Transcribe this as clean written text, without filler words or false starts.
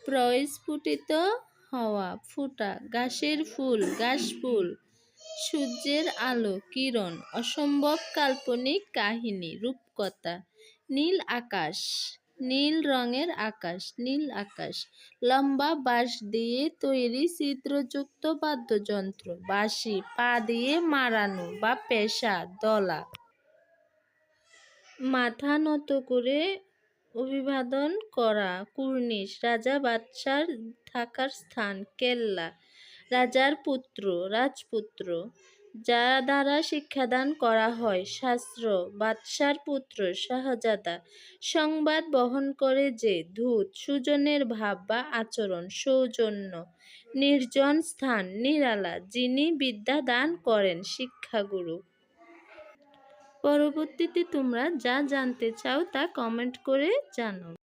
প্রস্ফুটিত হওয়া, ফোটা, ঘাসের ফুল, ঘাসফুল, সূর্যের আলো, কিরণ, অসম্ভব কাল্পনিক কাহিনী, রূপকথা, নীল আকাশ, নীল রঙের আকাশ, নীল আকাশ, লম্বা বাঁশ দিয়ে তৈরি ছিদ্রযুক্ত বাদ্যযন্ত্র, বাঁশি, পা দিয়ে মারানো বা পেশা, দলা, মাথা নত করে অভিবাদন করা, কুর্নিশ, রাজা বাদশার থাকার স্থান, কেল্লা, রাজার পুত্র, রাজপুত্র, যা দ্বারা শিক্ষাদান করা হয়, শাস্ত্র, বাদশার পুত্র, শাহজাদা, সংবাদ বহন করে যে, দূত, সুজনের ভাব বা আচরণ, সৌজন্য, নির্জন স্থান, নিরালা, যিনি বিদ্যা দান করেন, শিক্ষাগুরু। পরবর্তীতে তোমরা যা জানতে চাও তা কমেন্ট করে জানাও।